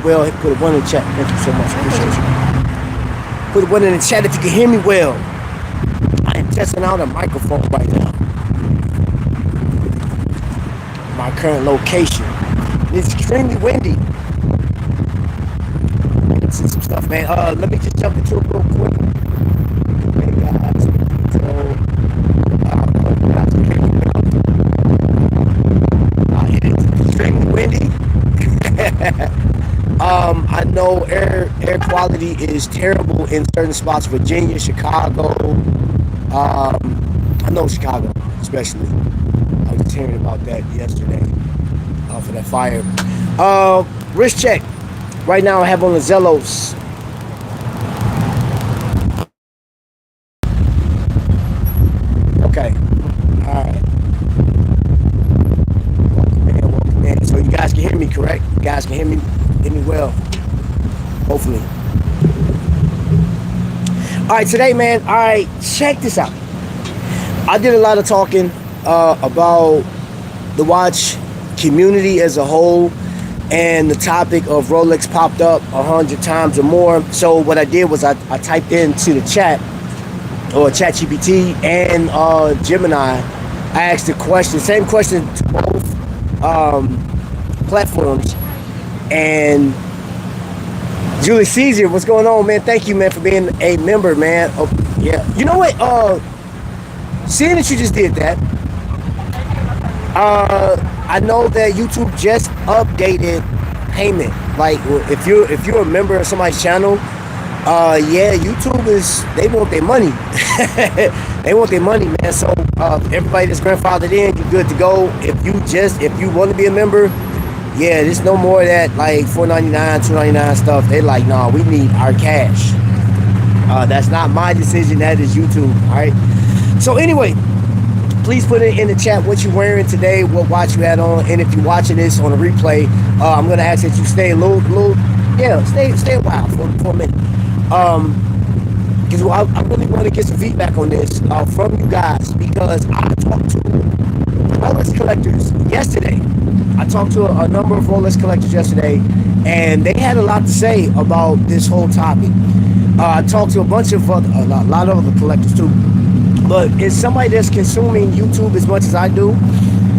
well, put a 1 in the chat. Thank you so much. Appreciate you. Put a 1 in the chat if you can hear me well. I am testing out a microphone right now. My current location. It's extremely windy. Let's see some stuff, man. Let me just jump into it real quick. Okay, guys. So, it is extremely windy. I know air quality is terrible in certain spots, Virginia, Chicago. I know Chicago, especially. I was just hearing about that yesterday for that fire. Wrist check. Right now I have on the Zellos. Okay. Alright. Welcome, man. So you guys can hear me, correct? You guys can hear me well. Hopefully. Alright, today, man. Alright, check this out. I did a lot of talking about the watch community as a whole, and the topic of Rolex popped up 100 times or more. So what I did was I typed into the chat, or ChatGPT and Gemini. I asked the question, same question to both platforms. And Julie Caesar, what's going on, man? Thank you, man, for being a member, man. Oh, yeah. You know what? Seeing that you just did that, I know that YouTube just updated payment. Like, if you're a member of somebody's channel, yeah, YouTube they want their money. They want their money, man. So everybody that's grandfathered in, you're good to go. If you want to be a member, yeah, there's no more of that like $4.99, $2.99 stuff. They're like, nah, we need our cash. That's not my decision. That is YouTube. All right. So anyway, please put it in the chat what you're wearing today, what watch you had on, and if you're watching this on a replay, I'm gonna ask that you stay a little, stay a while for a minute, because I really want to get some feedback on this from you guys, because I talked to Rolex collectors yesterday. I talked to a number of Rolex collectors yesterday, and they had a lot to say about this whole topic. I talked to a lot of other collectors too. But as somebody that's consuming YouTube as much as I do,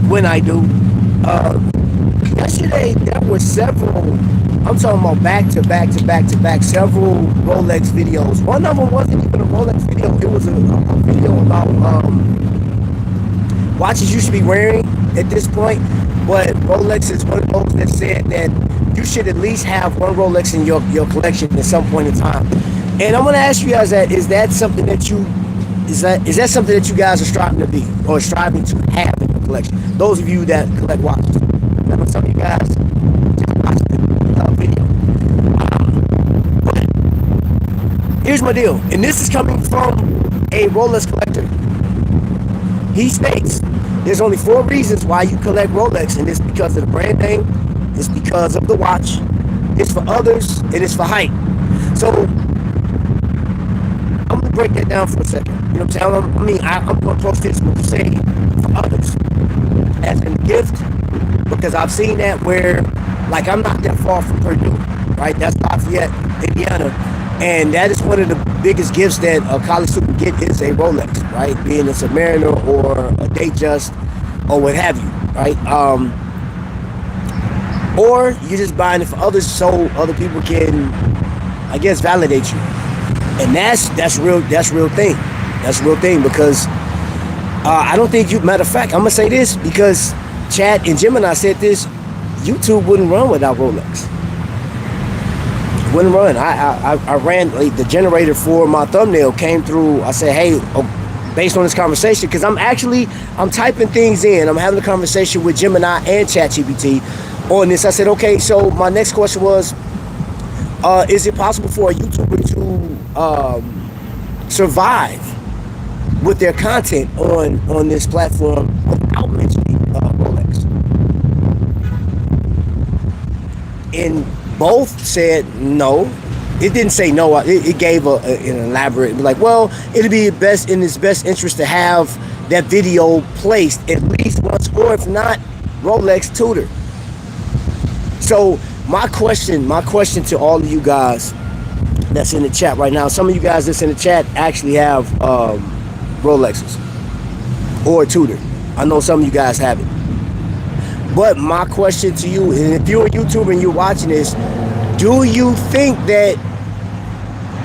when I do, yesterday there were several, I'm talking about back to back, several Rolex videos. One of them wasn't even a Rolex video. It was a video about watches you should be wearing at this point. But Rolex is one of those that said that you should at least have one Rolex in your collection at some point in time. And I'm going to ask you guys that, is that something that something that you guys are striving to be, or striving to have in your collection? Those of you that collect watches. I know some of you guys just watched the video. But here's my deal, and this is coming from a Rolex collector. He states there's only 4 reasons why you collect Rolex, and it's because of the brand name, it's because of the watch, it's for others, and it's for height. So I'm gonna break that down for a second. You know what I'm saying? I'm gonna approach this with say for others as a gift, because I've seen that where, like, I'm not that far from Purdue, right? That's Lafayette, Indiana, and that is one of the biggest gifts that a college student get is a Rolex, right? Being a Submariner or a Datejust or what have you, right? Or you're just buying it for others so other people can, I guess, validate you. And that's real thing. That's a real thing, because I don't think matter of fact, I'm gonna say this because Chat and Gemini said this, YouTube wouldn't run without Rolex. Wouldn't run. I ran the generator for my thumbnail came through. I said, hey, based on this conversation, because I'm typing things in. I'm having a conversation with Gemini and ChatGPT on this. I said, okay, so my next question was, is it possible for a YouTuber to survive with their content on this platform without mentioning Rolex? And both said no. It didn't say no. It gave an elaborate, like, well, it'd be in his best interest to have that video placed at least once, or if not, Rolex tutor. So my question to all of you guys that's in the chat right now. Some of you guys that's in the chat actually have Rolexes or a Tudor. I know some of you guys have it. But my question to you, and if you're a YouTuber and you're watching this, do you think that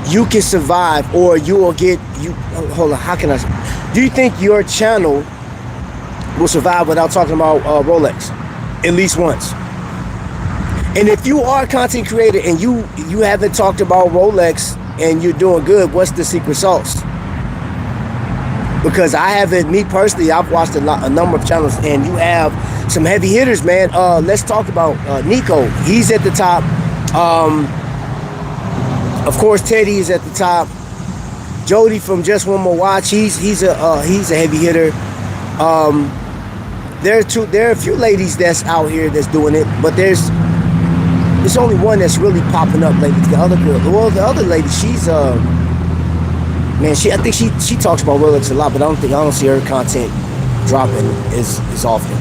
you can survive, or you will get, hold on, how can I, do you think your channel will survive without talking about Rolex at least once? And if you are a content creator and you haven't talked about Rolex and you're doing good, what's the secret sauce? Because I haven't, me personally, I've watched a number of channels, and you have some heavy hitters, man. Let's talk about Nico. He's at the top. Of course, Teddy is at the top. Jody from Just One More Watch. He's a heavy hitter. There are a few ladies that's out here that's doing it, but there's only one that's really popping up lately. The other girl, well, the other lady, she's man, I think she talks about Rolex a lot, but I don't see her content dropping as often.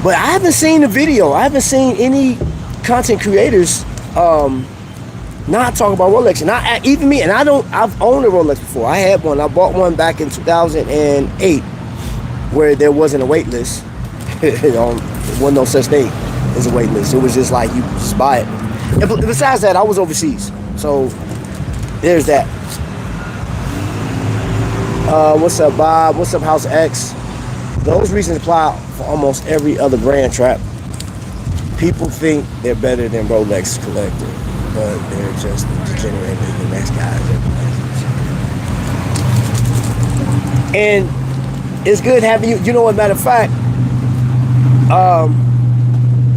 But I haven't seen the video. I haven't seen any content creators not talking about Rolex. And even me, and I've owned a Rolex before. I had one. I bought one back in 2008, where there wasn't a wait list. There wasn't no such thing as a wait list. It was just like you just buy it. And besides that, I was overseas, so there's that. What's up, Bob? What's up, House X? Those reasons apply for almost every other brand, Trap. People think they're better than Rolex collector, but they're just degenerated the next guys. And it's good having you. You know what? Matter of fact,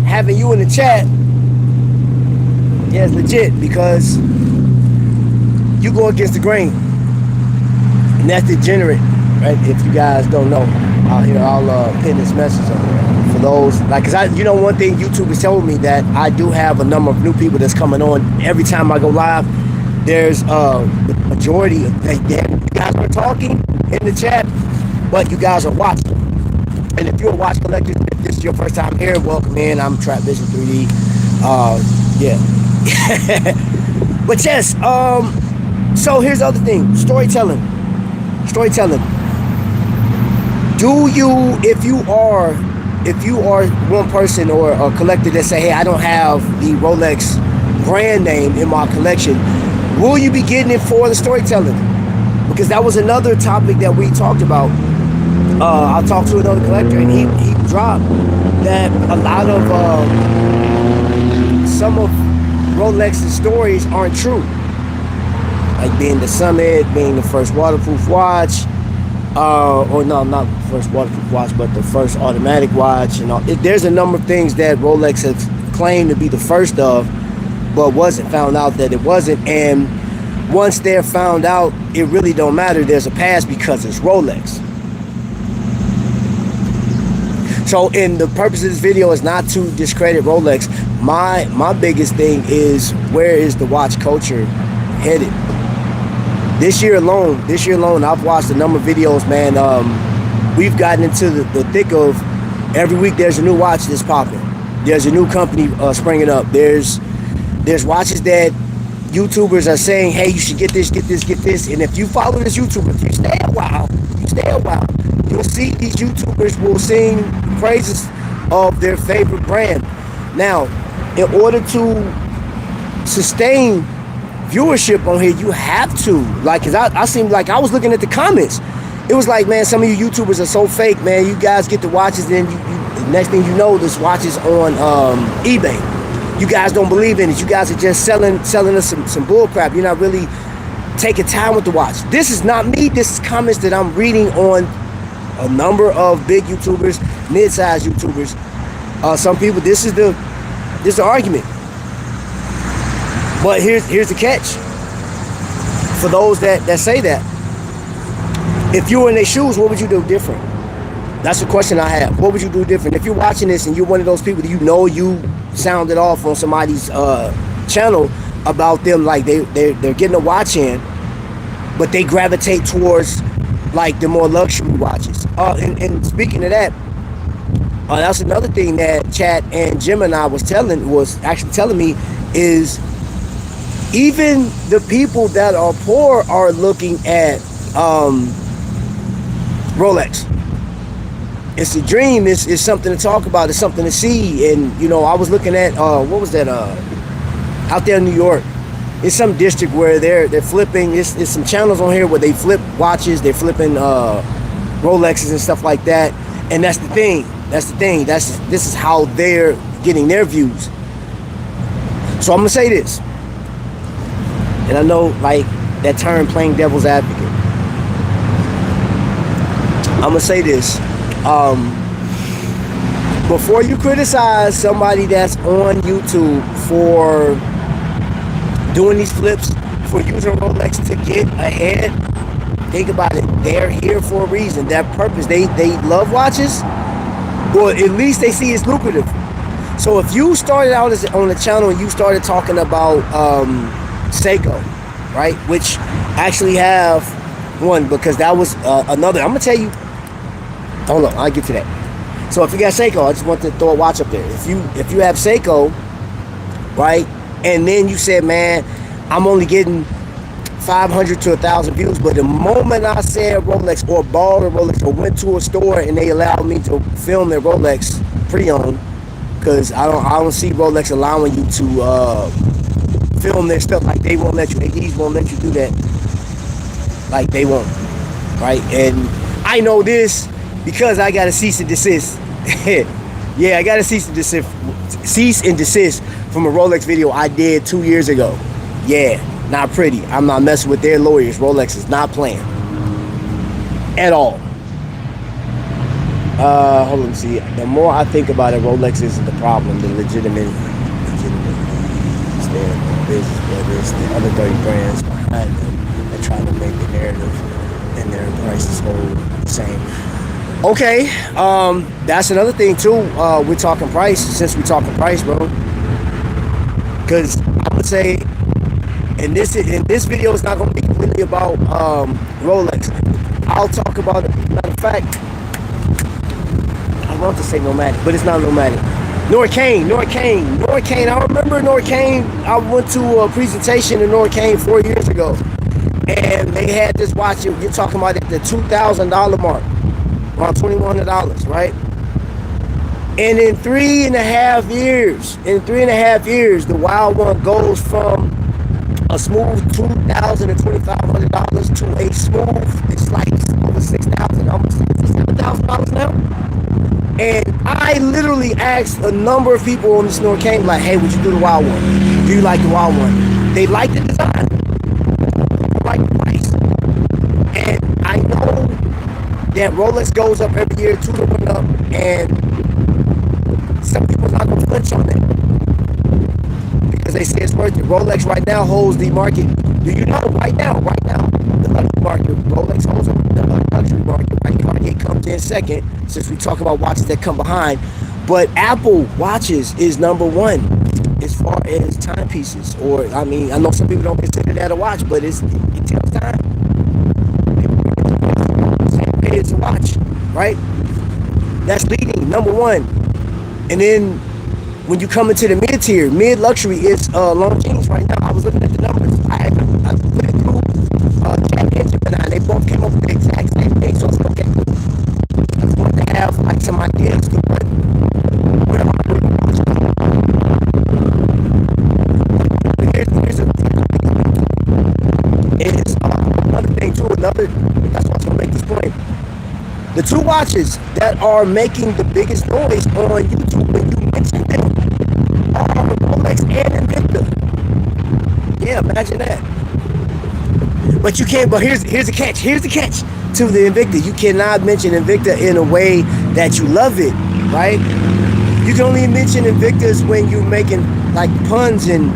having you in the chat, yeah, it's legit, because you go against the grain. And that's degenerate, right? If you guys don't know, I'll pin this message on there for those, like, cause one thing YouTube has told me, that I do have a number of new people that's coming on every time I go live. There's the majority of you guys are talking in the chat, but you guys are watching. And if you're a watch collector, if this is your first time here, welcome in. I'm Trapvision 3D. Yeah. But yes, so here's the other thing, storytelling. Do you, if you are one person or a collector that say, hey, I don't have the Rolex brand name in my collection, will you be getting it for the storytelling? Because that was another topic that we talked about. I talked to another collector, and he dropped that a lot of some of Rolex's stories aren't true. Like being the Summit, being the first waterproof watch, or no, not the first waterproof watch, but the first automatic watch, and all. There's a number of things that Rolex has claimed to be the first of, but wasn't found out that it wasn't. And once they're found out, it really don't matter. There's a past, because it's Rolex. So, in the purpose of this video is not to discredit Rolex. My biggest thing is, where is the watch culture headed? This year alone, I've watched a number of videos, man. We've gotten into the thick of, every week there's a new watch that's popping. There's a new company springing up. There's watches that YouTubers are saying, hey, you should get this. And if you follow this YouTuber, if you stay a while, you'll see these YouTubers will sing praises of their favorite brand. Now, in order to sustain viewership on here, you have to, like, cause I seemed like I was looking at the comments. It was like, man, some of you YouTubers are so fake, man. You guys get the watches, and then next thing you know, this watch is on eBay. You guys don't believe in it. You guys are just selling us some bull crap. You're not really taking time with the watch. This is not me. This is comments that I'm reading on a number of big YouTubers, mid-sized YouTubers. Some people, this is the argument. But here's the catch. For those that say that, if you were in their shoes, what would you do different? That's the question I have. What would you do different? If you're watching this and you're one of those people that you sounded off on somebody's channel about them, like they're getting a watch in, but they gravitate towards like the more luxury watches. And speaking of that, That's another thing that Chat and Gemini was actually telling me is even the people that are poor are looking at Rolex. It's a dream. It's something to talk about. It's something to see. And you know, I was looking at what was that? Out there in New York, it's some district where they're flipping. It's some channels on here where they flip watches. They're flipping Rolexes and stuff like that. And that's the thing. This is how they're getting their views. So I'm gonna say this, and I know like that term, playing devil's advocate. I'm gonna say this. Before you criticize somebody that's on YouTube for doing these flips, for using Rolex to get ahead, think about it. They're here for a reason. That purpose. They love watches, or at least they see it's lucrative. So if you started out on the channel and you started talking about Seiko, right, which actually have one, because that was another. I'm gonna tell you. Hold on, I'll get to that. So if you got Seiko, I just want to throw a watch up there. If you have Seiko, right, and then you said, man, I'm only getting 500 to 1,000 views, but the moment I said Rolex or bought a Rolex or went to a store and they allowed me to film their Rolex pre-owned, because I don't see Rolex allowing you to film their stuff. Like they won't let you. These won't let you do that. Like they won't, right? And I know this because I got a cease and desist. Yeah, I got a cease and desist from a Rolex video I did 2 years ago. Yeah, not pretty. I'm not messing with their lawyers. Rolex is not playing at all. Hold on, see. The more I think about it, Rolex isn't the problem. The legitimate stand business, but it's the other 30 brands behind them that try to make the narrative and their prices hold the same. Okay, that's another thing too. We're talking price. Since we're talking price, bro, because I would say, and this video is not going to be completely about Rolex. I'll talk about it. Matter of fact, I want to say Nomadic, but it's not Nomadic. Norcane. I remember Norcane. I went to a presentation in Norcane 4 years ago, and they had this watch. You're talking about at the $2,000 mark. Around $2,100, right? And in 3.5 years, the Wild One goes from a smooth $2,000 to $2,500 to a smooth, it's like over $6,000, almost $7,000 now. And I literally asked a number of people on this Norcane, like, hey, would you do the Wild One? Do you like the Wild One? They like the design, they like the price. And I know that Rolex goes up every year, two to one up, and some people not gonna flinch on that because they say it's worth it. Rolex right now holds the market. Do you know right now, the luxury market, Rolex holds the luxury market. Right, Cartier comes in second, since we talk about watches that come behind. But Apple watches is number one as far as timepieces. Or I mean, I know some people don't consider that a watch, but it tells time. It's a watch, right? That's leading, number one. And then when you come into the mid-tier, mid-luxury is Longines right now. I was looking at the numbers. I put it through Jack and Gemini. They both came up with the exact same thing. So it's okay. I just wanted to have like some ideas to what I'm doing. Here's another thing too. That's why I was gonna make this point. The two watches that are making the biggest noise on YouTube when you mention them are Rolex and Invicta. Yeah, imagine that. But you can't. But here's the catch. Here's the catch to the Invicta. You cannot mention Invicta in a way that you love it, right? You can only mention Invictas when you're making like puns and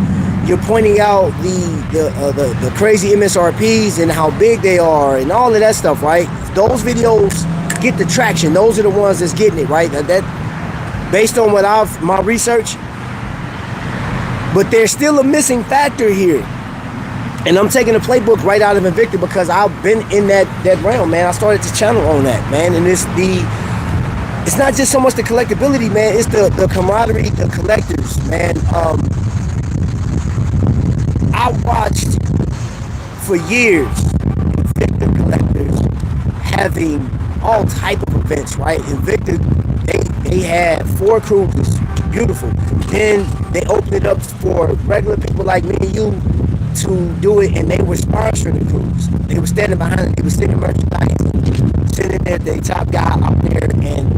you're pointing out the crazy MSRPs and how big they are and all of that stuff, right? Those videos get the traction. Those are the ones that's getting it, right? That based on what my research. But there's still a missing factor here. And I'm taking the playbook right out of Invicta because I've been in that realm, man. I started this channel on that, man. And it's it's not just so much the collectability, man. It's the camaraderie, the collectors, man. I watched for years Invicta collectors having all type of events, right? Invicta, they had 4 cruises, beautiful. Then they opened it up for regular people like me and you to do it, and they were sponsoring the cruise. They were standing behind it, they were sending merchandise, sitting there, the top guy out there, and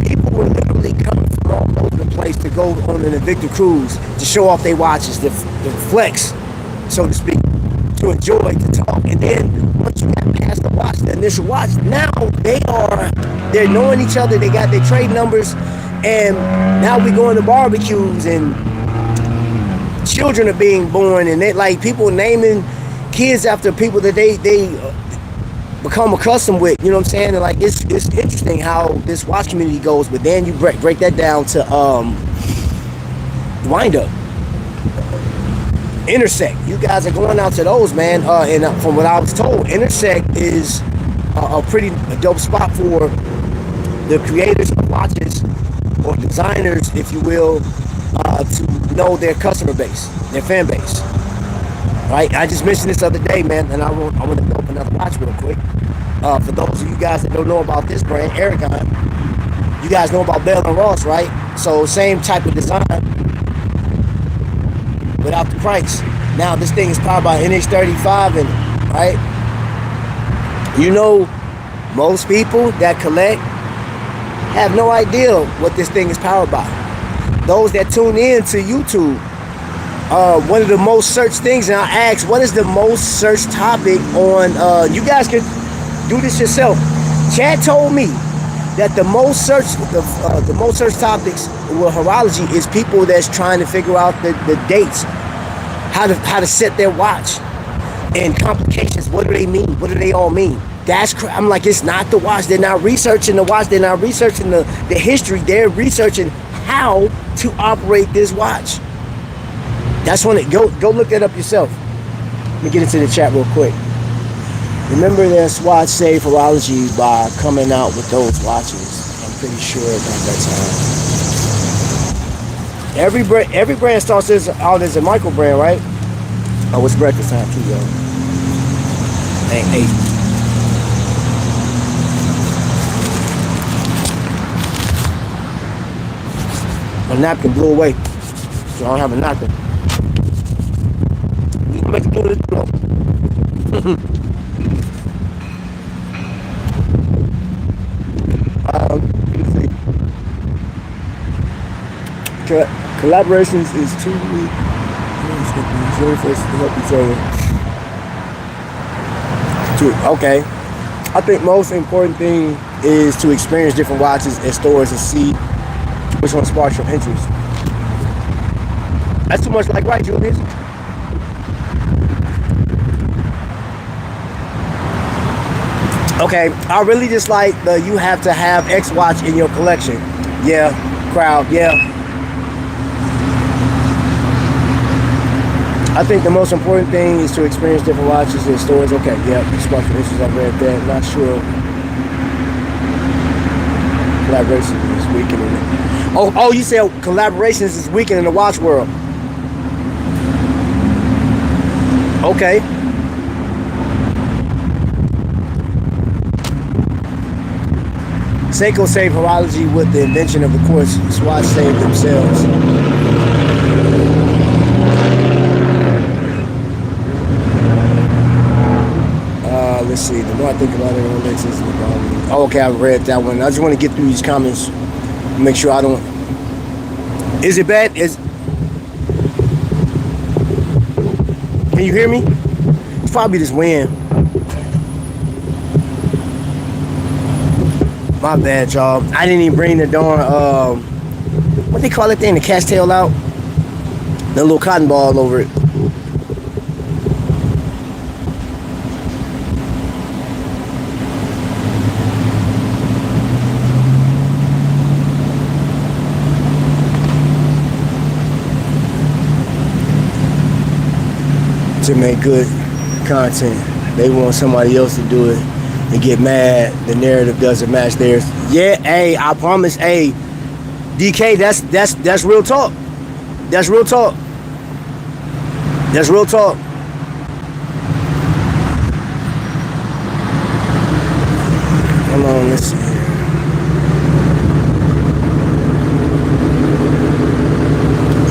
people were literally coming from all over the place to go on an Invicta cruise to show off their watches, to flex, so to speak, to enjoy, to talk. And then once you got past the watch, the initial watch, now they're knowing each other, they got their trade numbers, and now we going to barbecues, and children are being born, and they like people naming kids after people that they become accustomed with, you know what I'm saying? And like it's interesting how this watch community goes, but then you break that down to wind up. Intersect. You guys are going out to those, man. And from what I was told, Intersect is a pretty dope spot for the creators of watches, or designers, if you will, to know their customer base, their fan base. Right? I just mentioned this the other day, man, and I want to open another watch real quick. For those of you guys that don't know about this brand, Aragon, you guys know about Bell & Ross, right? So same type of design, without the price. Now this thing is powered by NH35, and right, you know, most people that collect have no idea what this thing is powered by. Those that tune in to YouTube, one of the most searched things, and I asked, what is the most searched topic on, you guys can do this yourself. Chad told me that the most searched topics with horology is people that's trying to figure out the dates, how to set their watch, and complications. What do they mean? What do they all mean? I'm like, it's not the watch. They're not researching the watch. They're not researching the history. They're researching how to operate this watch. That's when go look that up yourself. Let me get into the chat real quick. Remember that Swatch saved Horology by coming out with those watches. I'm pretty sure about that time. Every brand starts out as a micro brand, right? Oh, it's breakfast time too, y'all. Dang, 8. My napkin blew away, so I don't have a napkin. You can make it do this, though. Let's see. Collaborations is 2 weeks. Very first to help each other. Okay. I think most important thing is to experience different watches at stores and see which one sparks your interest. That's too much like right, Julius. Okay, I really just like the you have to have X watch in your collection. Yeah, crowd, yeah. I think the most important thing is to experience different watches in stores. Okay, yeah, sparks your interest, I read that. Not sure. Collaboration is weakening it. Oh, you said collaborations is weakening the watch world. Okay. Seiko saved horology with the invention of the quartz. Swatch saved themselves. Let's see. The more I think about it, Rolex is the problem. Oh, okay, I read that one. I just want to get through these comments. Make sure I don't. Is it bad? Can you hear me? It's probably this wind. My bad, y'all. I didn't even bring the darn what they call that thing? The cat's tail out. The little cotton ball over it. To make good content, they want somebody else to do it. and get mad the narrative doesn't match theirs. Yeah, hey, I promise, hey, DK, that's real talk. That's real talk. That's real talk. Hold on, let's see.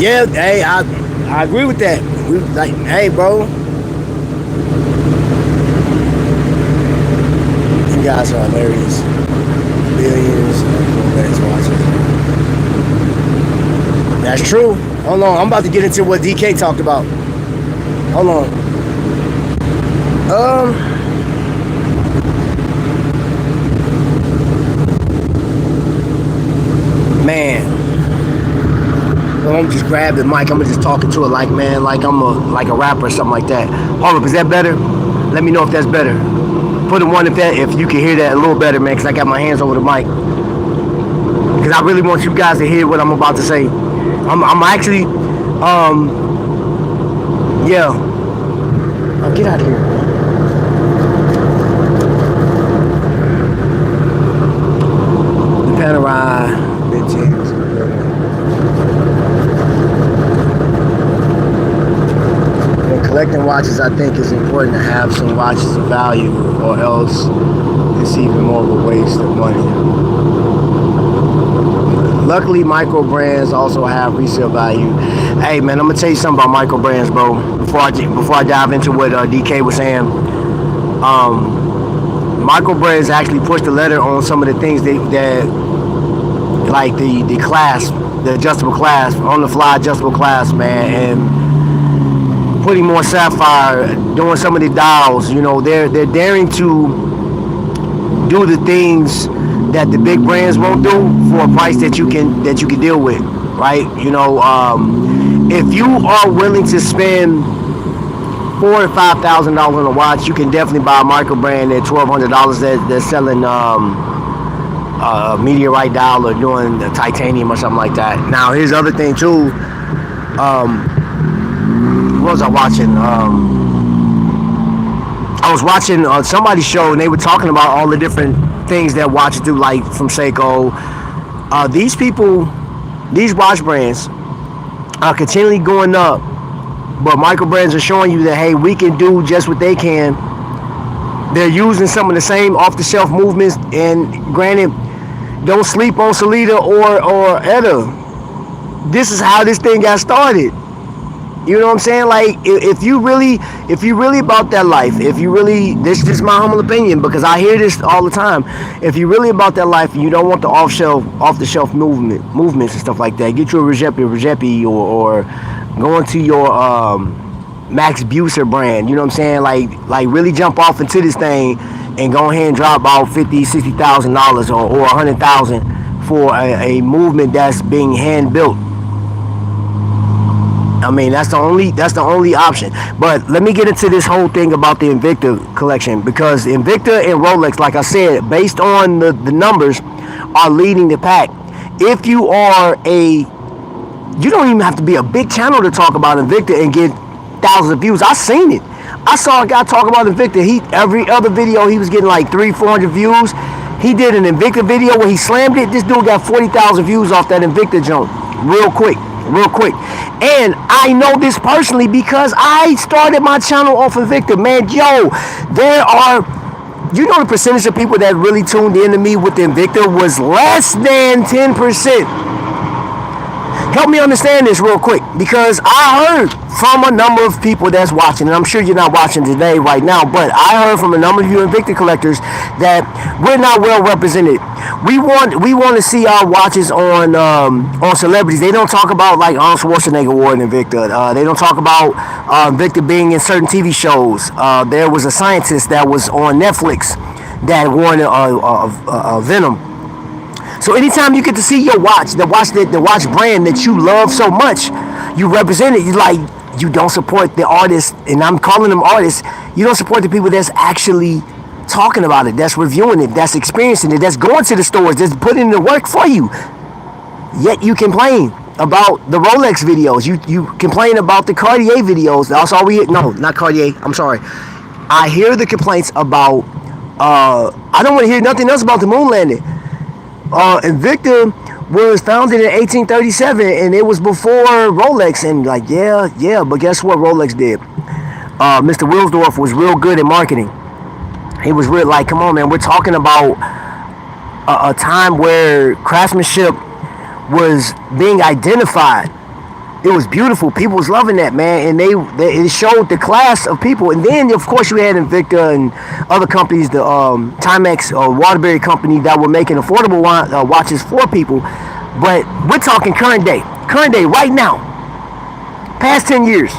Yeah, hey, I agree with that. We like, hey, bro. You guys are hilarious. Billions of Rolex watches. That's true. Hold on, I'm about to get into what DK talked about. Hold on. Man. Well, I'm just grab the mic. I'm just talking to it like, man, like I'm a rapper or something like that. Hold up, is that better? Let me know if that's better. Put a one if you can hear that a little better, man, because I got my hands over the mic. Because I really want you guys to hear what I'm about to say. I'm actually, yeah. Oh, get out of here. The Panerai, vintage. When collecting watches, I think it's important to have some watches of value, or else it's even more of a waste of money. Luckily, micro brands also have resale value. Hey, man, I'm gonna tell you something about micro brands, bro. Before I dive into what DK was saying, micro brands actually push the letter on some of the things that like the clasp, the adjustable clasp, on the fly adjustable clasp, man, and putting more sapphire, doing some of the dials. You know, they're daring to do the things that the big brands won't do for a price that you can deal with, right? You know, if you are willing to spend $4,000 to $5,000 on a watch, you can definitely buy a micro brand at $1,200 that's selling meteorite dial or doing the titanium or something like that. Now, here's the other thing too. What was I watching? I was watching somebody's show, and they were talking about all the different things that watches do, like from Seiko. These people, these watch brands are continually going up, but micro brands are showing you that, hey, we can do just what they can. They're using some of the same off-the-shelf movements, and granted, don't sleep on Salida or Etta. This is how this thing got started. You know what I'm saying? Like, if you really about that life, if you really, this is my humble opinion, because I hear this all the time. If you're really about that life and you don't want the off the shelf movements and stuff like that, get you a Regepi or go into your Max Buser brand. You know what I'm saying? Like really jump off into this thing and go ahead and drop about $50,000-$60,000 or $100,000 for a movement that's being hand built. I mean, that's the only option. But let me get into this whole thing about the Invicta collection, because Invicta and Rolex, like I said, based on the numbers, are leading the pack. If you are you don't even have to be a big channel to talk about Invicta and get thousands of views. I seen it. I saw a guy talk about Invicta. Every other video he was getting like 300-400 views. He did an Invicta video where he slammed it. This dude got 40,000 views off that Invicta jump real quick. And I know this personally because I started my channel off of Invicta. Man, yo, there are, you know, the percentage of people that really tuned in to me with the Invicta was less than 10%. Help me understand this real quick, because I heard from a number of people that's watching, and I'm sure you're not watching today right now, but I heard from a number of you Invicta collectors that we're not well represented. We want to see our watches on celebrities. They don't talk about like Arnold Schwarzenegger wore an Invicta. They don't talk about Invicta being in certain TV shows. There was a scientist that was on Netflix that wore a Venom. So anytime you get to see your watch, the watch brand that you love so much, you represent it. You don't support the artists, and I'm calling them artists. You don't support the people that's actually talking about it, that's reviewing it, that's experiencing it, that's going to the stores, that's putting in the work for you. Yet you complain about the Rolex videos. You complain about the Cartier videos. That's all we hear. No, not Cartier. I'm sorry. I hear the complaints about I don't want to hear nothing else about the moon landing. Invicta was founded in 1837, and it was before Rolex. And like, yeah, but guess what Rolex did? Mr. Wilsdorf was real good at marketing. He was real like, come on, man, we're talking about a time where craftsmanship was being identified. It was beautiful. People was loving that, man, and it showed the class of people. And then, of course, you had Invicta and other companies, the Timex Waterbury company, that were making affordable watches for people. But we're talking current day, right now, past 10 years.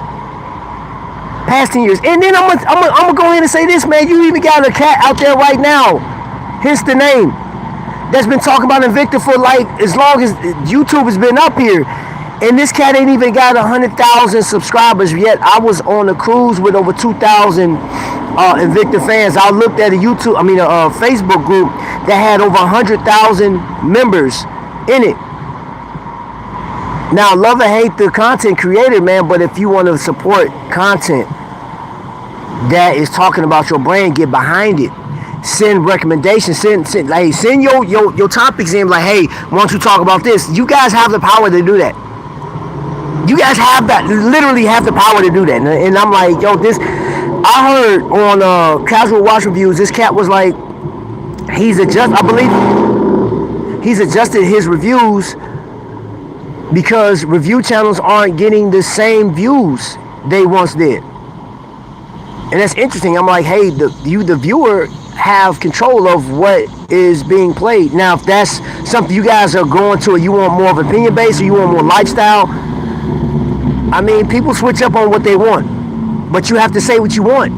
And then I'm gonna go ahead and say this, man. You even got a cat out there right now, hence the name, that's been talking about Invicta for like as long as YouTube has been up here. And this cat ain't even got 100,000 subscribers yet. I was on a cruise with over 2,000 Invicta fans. I looked at a Facebook group that had over 100,000 members in it. Now, love or hate the content creator, man, but if you want to support content that is talking about your brand, get behind it. Send recommendations, send your topics in, like, hey, why don't you talk about this? You guys have the power to do that. You guys literally have the power to do that. And I'm like, yo, I heard on Casual Watch Reviews, this cat was like, I believe he's adjusted his reviews because review channels aren't getting the same views they once did. And that's interesting. I'm like, hey, the viewer have control of what is being played. Now, if that's something you guys are going to, or you want more of opinion based, or you want more lifestyle, I mean, people switch up on what they want, but you have to say what you want.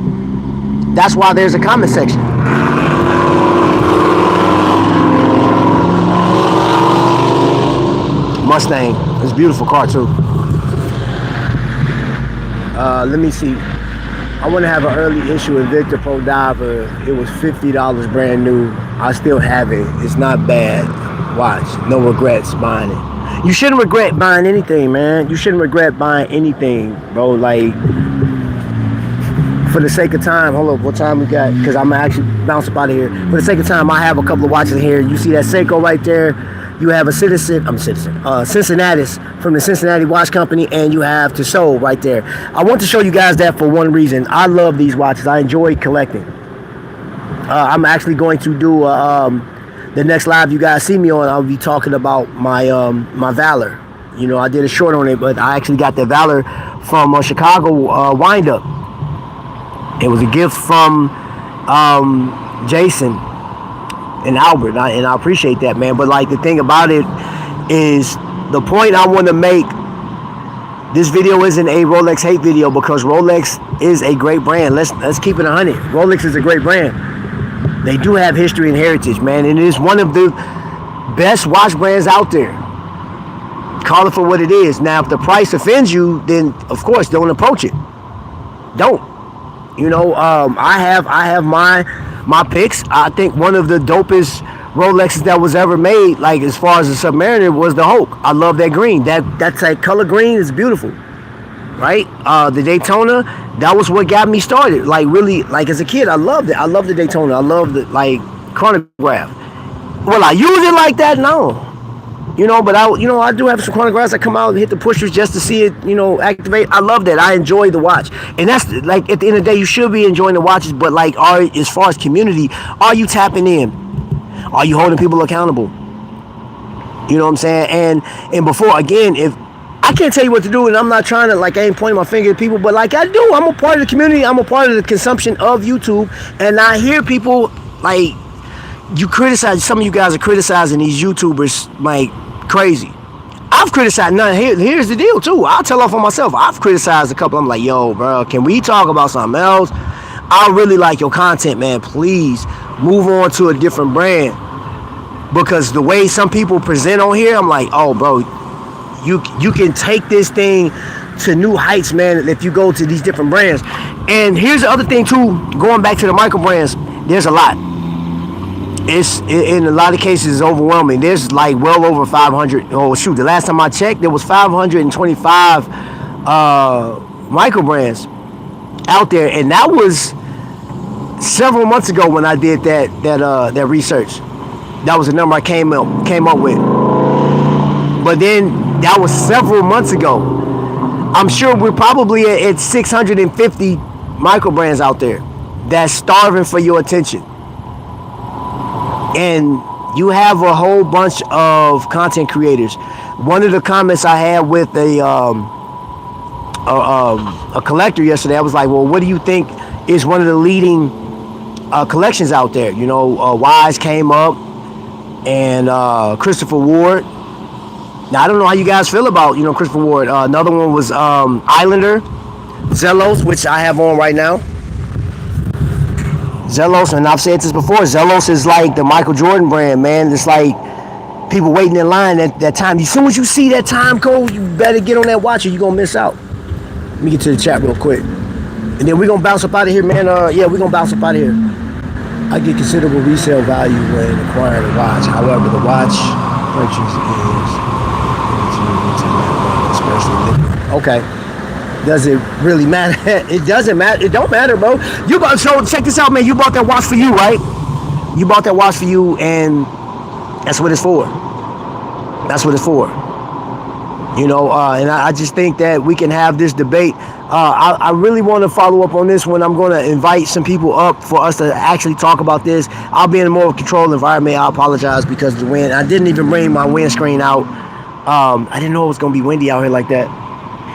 That's why there's a comment section. Mustang, it's a beautiful car too. Let me see. I want to have an early issue Invicta Pro Diver. It was $50 brand new. I still have it. It's not bad. Watch, no regrets buying it. You shouldn't regret buying anything, man. You shouldn't regret buying anything, bro. Like, for the sake of time, hold up, what time we got? Because I'm going to actually bounce up out of here. For the sake of time, I have a couple of watches here. You see that Seiko right there? You have a Cincinnati's from the Cincinnati Watch Company, and you have Tissot right there. I want to show you guys that for one reason. I love these watches. I enjoy collecting. I'm actually going to do the next live you guys see me on. I'll be talking about my my Valor. You know, I did a short on it, but I actually got the Valor from Chicago Wind Up. It was a gift from Jason and Albert, and I appreciate that, man. But like, the thing about it is, the point I want to make, this video isn't a Rolex hate video, because Rolex is a great brand. Let's keep it 100. Rolex is a great brand. They do have history and heritage, man, and it is one of the best watch brands out there. Call it for what it is. Now, if the price offends you, then of course don't approach it. Don't. You know, I have my picks. I think one of the dopest Rolexes that was ever made, like as far as the Submariner, was the Hulk. I love that green. That's that color green is beautiful, right? The Daytona, that was what got me started. Like, really, like as a kid, I loved it. I love the Daytona. I love the chronograph. Will I use it like that? No. You know, but I do have some chronographs that come out and hit the pushers just to see it, activate. I love that. I enjoy the watch. And that's, like, at the end of the day, you should be enjoying the watches, but, like, as far as community, are you tapping in? Are you holding people accountable? You know what I'm saying? And before, again, if I can't tell you what to do, and I'm not trying to, like, I ain't pointing my finger at people, but, like, I do. I'm a part of the community. I'm a part of the consumption of YouTube, and I hear people, like, you criticize, some of you guys are criticizing these YouTubers like crazy. I've criticized none. Here's the deal too. I'll tell off on myself. I've criticized a couple. I'm like, yo, bro, can we talk about something else? I really like your content, man. Please move on to a different brand. Because the way some people present on here, I'm like, oh, bro, you can take this thing to new heights, man, if you go to these different brands. And here's the other thing too, going back to the micro brands, there's a lot. It's, in a lot of cases, it's overwhelming. There's like well over 500. Oh shoot, the last time I checked, there was 525 micro brands out there, and that was several months ago when I did that research. That was the number I came up with. But then that was several months ago. I'm sure we're probably at 650 micro brands out there that's starving for your attention. And you have a whole bunch of content creators. One of the comments I had with a collector yesterday, I was like, well, what do you think is one of the leading collections out there? You know, Wise came up, and Christopher Ward. Now, I don't know how you guys feel about, you know, Christopher Ward. Another one was Islander, Zelos, which I have on right now. Zelos, and I've said this before, Zelos is like the Michael Jordan brand, man. It's like people waiting in line at that time. As soon as you see that time code, you better get on that watch or you're going to miss out. Let me get to the chat real quick. And then we're going to bounce up out of here, man. Yeah, we're going to bounce up out of here. I get considerable resale value when acquiring a watch. However, the watch purchase is okay. Does it really matter? It doesn't matter. It don't matter, bro. So check this out, man. You bought that watch for you, right? You bought that watch for you, and that's what it's for. That's what it's for. You know, and I just think that we can have this debate. I really want to follow up on this one. I'm going to invite some people up for us to actually talk about this. I'll be in a more controlled environment. I apologize because of the wind. I didn't even bring my windscreen out. I didn't know it was going to be windy out here like that.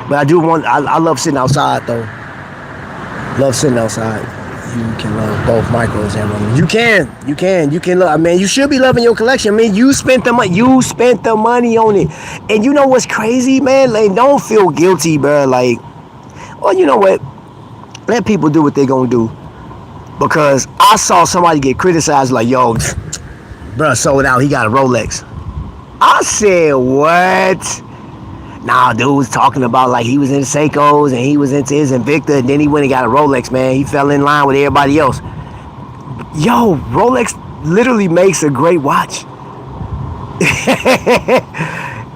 But I love sitting outside, though. Love sitting outside. You can love both micros and Rolex. You can love. I mean, you should be loving your collection. I mean, you spent the money. You spent the money on it. And you know what's crazy, man? Like, don't feel guilty, bro. Like, well, you know what? Let people do what they're gonna do. Because I saw somebody get criticized, like, yo, bro, sold out. He got a Rolex. I said, what? Nah, dude was talking about like he was into Seikos and he was into his Invicta, and then he went and got a Rolex, man. He fell in line with everybody else. Yo, Rolex literally makes a great watch.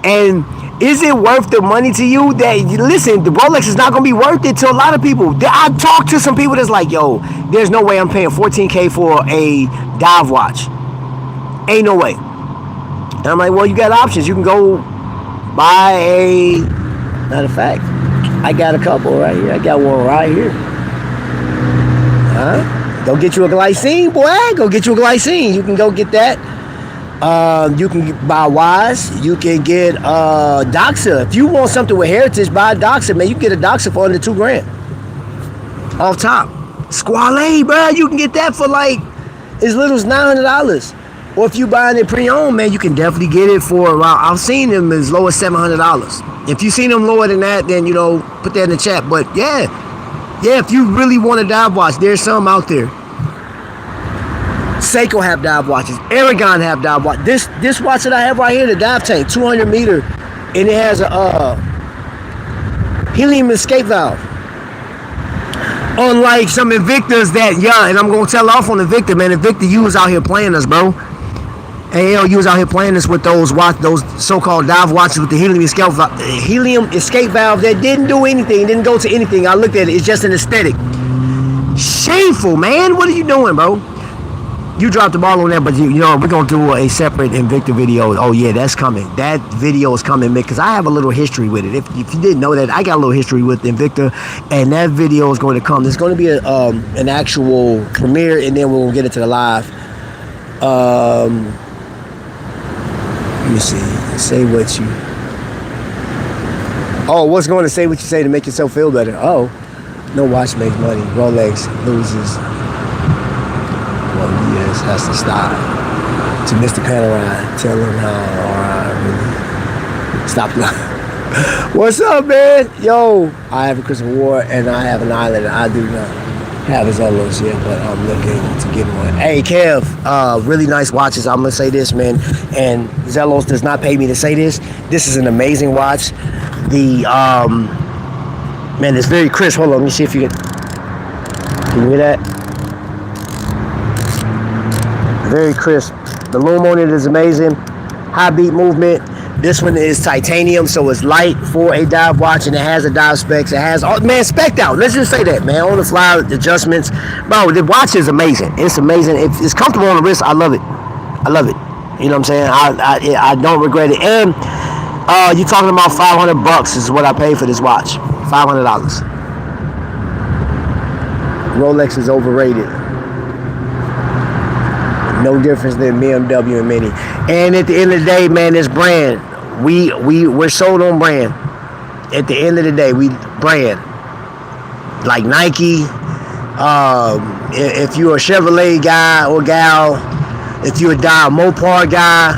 And is it worth the money to you? That, listen, the Rolex is not going to be worth it to a lot of people. I talked to some people that's like, yo, there's no way I'm paying $14K for a dive watch. Ain't no way. And I'm like, well, you got options. You can go buy a, matter of fact, I got a couple right here. I got one right here. Go get you a glycine, boy. Go get you a glycine. You can go get that. You can buy Wise. You can get Doxa. If you want something with heritage, buy a Doxa, man. You can get a Doxa for under $2,000 off top. Squale, bro. You can get that for like as little as $900. Or if you buying it pre-owned, man, you can definitely get it for around, I've seen them as low as $700. If you seen them lower than that, then, you know, put that in the chat. But yeah, if you really want a dive watch, there's some out there. Seiko have dive watches. Aragon have dive watches. This watch that I have right here, the dive tank, 200 meter, and it has a helium escape valve. Unlike some Invictas that, yeah, and I'm going to tell off on Invicta, man. Invicta, you was out here playing us, bro. And you was out here playing us with those so-called dive watches with the helium escape valve that didn't do anything, didn't go to anything. I looked at it. It's just an aesthetic. Shameful, man. What are you doing, bro? You dropped the ball on that, but you know, we're going to do a separate Invicta video. Oh, yeah, that's coming. That video is coming, man, because I have a little history with it. If you didn't know that, I got a little history with Invicta, and that video is going to come. There's going to be an actual premiere, and then we'll get into the live. Let me see. Say what you... Oh, what's going to say what you say to make yourself feel better? Oh, no watch makes money. Rolex loses. Yes, has to stop. To Mr. Panerai, tell him how really stop lying. What's up, man? Yo, I have a Christopher Ward and I have an Island. I do not have his Zelos yet, but I'm looking to get one. Hey, Kev, really nice watches. I'm gonna say this, man, and Zelos does not pay me to say this. This is an amazing watch. The man, it's very crisp. Hold on, let me see if you can you hear that? Very crisp. The loom on it is amazing. High beat movement. This one is titanium, so it's light for a dive watch, and it has a dive specs. It has, oh man, spec'd out. Let's just say that, man. On the fly adjustments, bro. The watch is amazing. It's amazing. It's comfortable on the wrist. I love it. I love it. You know what I'm saying? I don't regret it. And you're talking about $500 is what I paid for this watch. $500. Rolex is overrated. No difference than BMW and Mini. And at the end of the day, man, this brand, we're sold on brand. At the end of the day, we brand. Like Nike, if you're a Chevrolet guy or gal, if you're a Mopar guy,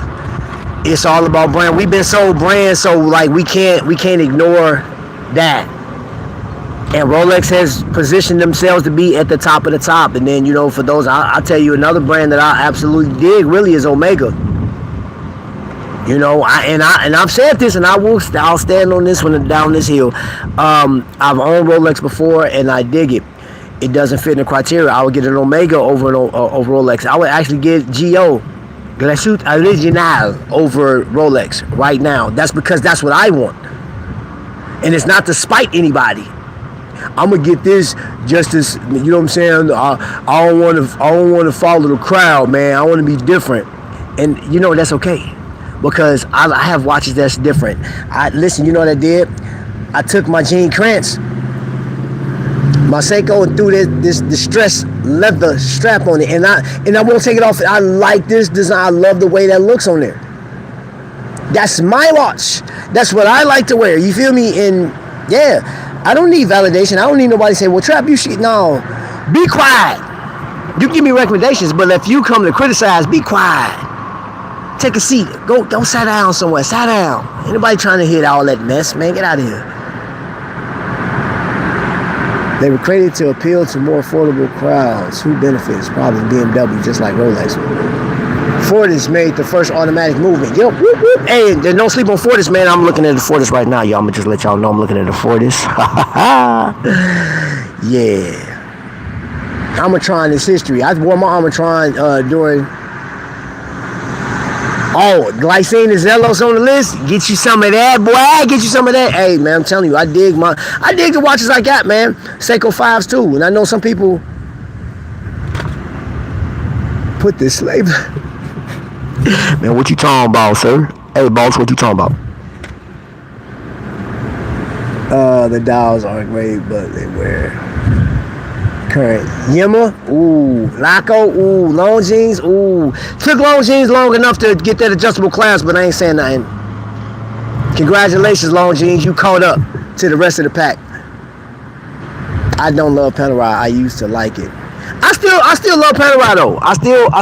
it's all about brand. We've been sold brand, so like we can't ignore that. And Rolex has positioned themselves to be at the top of the top. And then, you know, for those, I'll tell you another brand that I absolutely dig really is Omega. You know, I've said this, and I'll stand on this one down this hill. I've owned Rolex before, and I dig it. It doesn't fit in the criteria. I would get an Omega over Rolex. I would actually get Gio Glashut Original over Rolex right now. That's because that's what I want, and it's not to spite anybody. I'm gonna get this just as, you know what I'm saying. I don't want to follow the crowd, man. I want to be different, and you know that's okay, because I have watches that's different. Listen, you know what I did? I took my Gene Kranz, my Seiko, and threw this distressed leather strap on it, and I won't take it off. I like this design. I love the way that looks on there. That's my watch. That's what I like to wear. You feel me? And yeah. I don't need validation. I don't need nobody to say, well, Trap, you shit. No. Be quiet. You give me recommendations, but if you come to criticize, be quiet. Take a seat. Go sit down somewhere. Sit down. Anybody trying to hit all that mess, man, get out of here. They were created to appeal to more affordable crowds. Who benefits? Probably BMW, just like Rolex. Fortis made the first automatic movement. Yo, whoop, whoop. Hey, don't sleep on Fortis, man. I'm looking at the Fortis right now, y'all. I'm gonna just let y'all know I'm looking at the Fortis. Yeah. Armatron is history. I wore my Armatron during. Oh, glycine and Zelos on the list. Get you some of that, boy. Get you some of that. Hey, man, I'm telling you, I dig the watches I got, man. Seiko 5s too, and I know some people put this label. Man, what you talking about, sir? Hey, boss, what you talking about? The dials aren't great, but they wear current. Yimmer, ooh. Laco, ooh. Long jeans, ooh. Took long jeans long enough to get that adjustable clasp, but I ain't saying nothing. Congratulations, long jeans. You caught up to the rest of the pack. I don't love Panerai. I used to like it. I still love Panerai though. I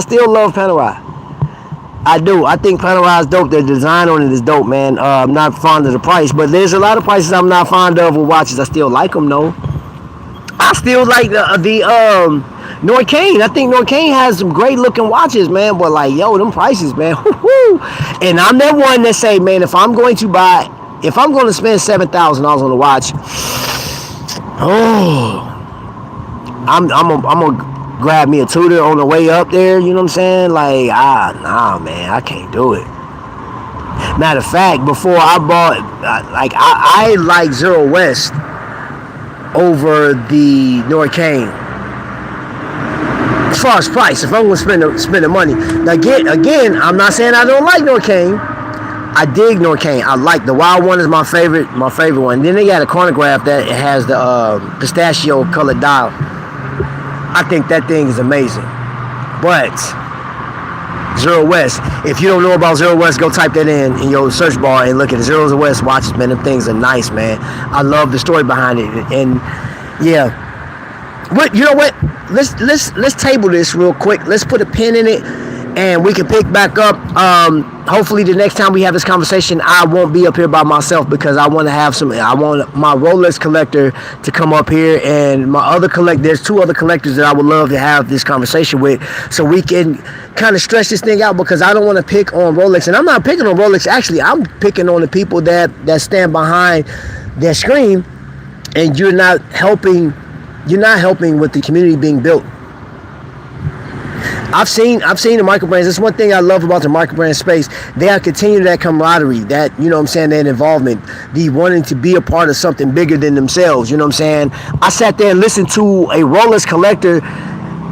still love Panerai. I do. I think Panerai is dope. The design on it is dope, man. I'm not fond of the price, but there's a lot of prices I'm not fond of with watches. I still like them, though. I still like the Norcane. I think Norcane has some great looking watches, man. But like, yo, them prices, man. Woo-hoo. And I'm that one that say, man, if I'm going to spend $7,000 on a watch, I'm gonna grab me a Tudor on the way up there, you know what I'm saying? Like, nah, man, I can't do it. Matter of fact, before I bought, I like Zero West over the Norcane. As far as price, if I'm gonna spend the money. Now, again, I'm not saying I don't like Norcane. I dig Norcane. I like the Wild One is my favorite one. Then they got a chronograph that has the pistachio colored dial. I think that thing is amazing. But Zero West, if you don't know about Zero West, go type that in your search bar and look at the Zero West watches, man. Them things are nice, man. I love the story behind it. And yeah. But you know what? Let's table this real quick. Let's put a pin in it and we can pick back up. Hopefully the next time we have this conversation, I won't be up here by myself, because I want my Rolex collector to come up here, and my other there's two other collectors that I would love to have this conversation with, so we can kind of stretch this thing out, because I don't want to pick on Rolex, and I'm not picking on Rolex. Actually, I'm picking on the people that stand behind their screen, and you're not helping with the community being built. I've seen the micro brands. That's one thing I love about the micro brand space. They are continuing that camaraderie, that, you know what I'm saying, that involvement, the wanting to be a part of something bigger than themselves. You know what I'm saying? I sat there and listened to a Rolex collector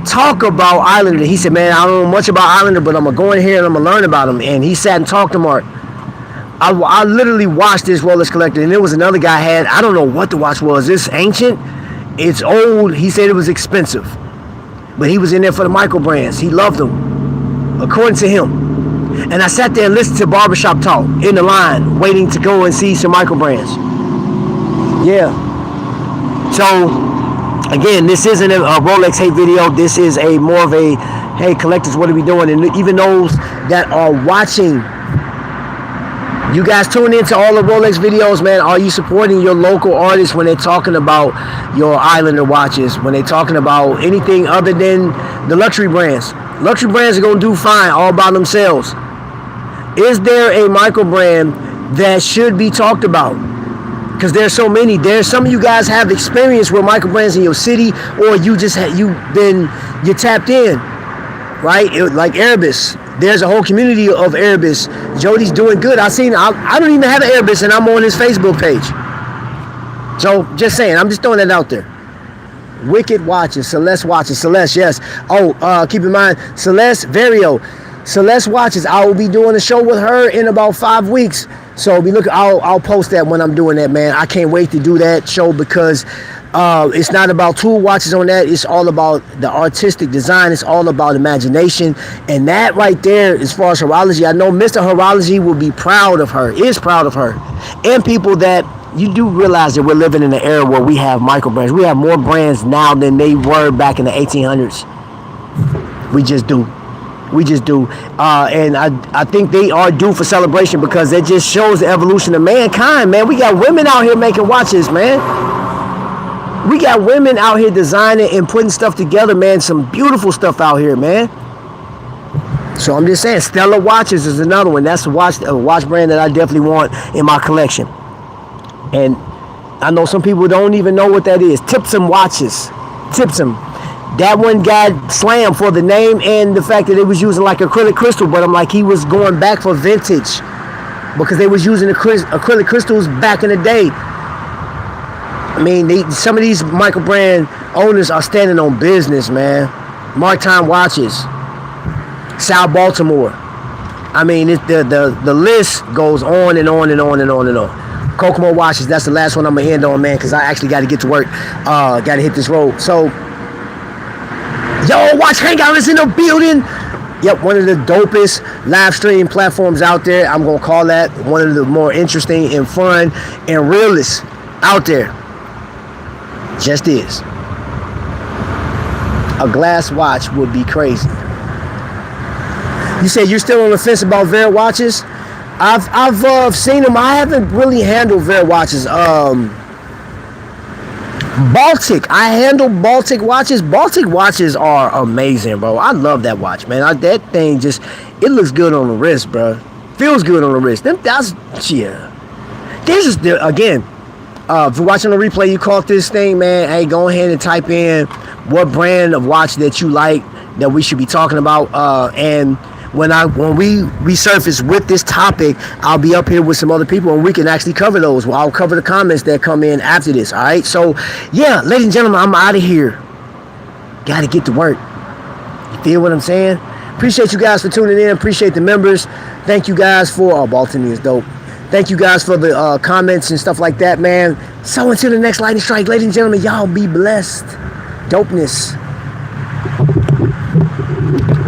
talk about Islander. He said, man, I don't know much about Islander, but I'm gonna go in here and I'm gonna learn about him. And he sat and talked to Mark. I literally watched this Rolex collector, and there was another guy had, I don't know what the watch was. It's ancient, it's old. He said it was expensive, but he was in there for the micro brands. He loved them, according to him. And I sat there and listened to barbershop talk in the line, waiting to go and see some micro brands. Yeah. So, again, this isn't a Rolex hate video. This is a more of a, hey, collectors, what are we doing? And even those that are watching, you guys tune into all the Rolex videos, man. Are you supporting your local artists when they're talking about your Islander watches, when they're talking about anything other than the luxury brands? Luxury brands are going to do fine all by themselves. Is there a micro brand that should be talked about? Because there's so many. There's some of you guys have experience with micro brands in your city, or you just you tapped in, right? Like Erebus. There's a whole community of Erebus. Jody's doing good. I don't even have an Erebus, and I'm on his Facebook page. So, just saying. I'm just throwing that out there. Wicked watches. Celeste watches. Celeste, yes. Oh, keep in mind, Celeste Vario. Celeste watches. I will be doing a show with her in about 5 weeks. So, I'll post that when I'm doing that, man. I can't wait to do that show because it's not about tool watches on that. It's all about the artistic design. It's all about imagination. And that right there, as far as Horology, I know Mr. Horology will be proud of her, is proud of her. And people that, you do realize that we're living in an era where we have micro brands. We have more brands now than they were back in the 1800s. We just do. We just do. And I think they are due for celebration because it just shows the evolution of mankind, man. We got women out here making watches, man. We got women out here designing and putting stuff together, man. Some beautiful stuff out here, man. So I'm just saying, Stella Watches is another one. That's a watch brand that I definitely want in my collection. And I know some people don't even know what that is. Tipsum Watches. Tipsum. That one got slammed for the name and the fact that it was using like acrylic crystal, but I'm like, he was going back for vintage because they was using acrylic crystals back in the day. I mean, some of these micro brand owners are standing on business, man. Mark Time Watches, South Baltimore. I mean, the list goes on and on and on and on and on. Kokomo Watches, that's the last one I'm going to end on, man, because I actually got to get to work. Got to hit this road. So, yo, Watch Hangout is in the building. Yep, one of the dopest live stream platforms out there. I'm going to call that one of the more interesting and fun and realest out there. Just is. A glass watch would be crazy. You said you're still on the fence about Vera watches? I've seen them. I haven't really handled Vera watches. Baltic. I handle Baltic watches. Baltic watches are amazing, bro. I love that watch, man. That thing just, it looks good on the wrist, bro. Feels good on the wrist. That's, yeah. This is, again, if you're watching the replay, you caught this thing, man. Hey, go ahead and type in what brand of watch that you like that we should be talking about. And when we resurface with this topic, I'll be up here with some other people and we can actually cover those. Well, I'll cover the comments that come in after this. All right. So, yeah, ladies and gentlemen, I'm out of here. Got to get to work. You feel what I'm saying? Appreciate you guys for tuning in. Appreciate the members. Thank you guys for Baltimore is dope. Thank you guys for the comments and stuff like that, man. So until the next lightning strike, ladies and gentlemen, y'all be blessed. Dopeness.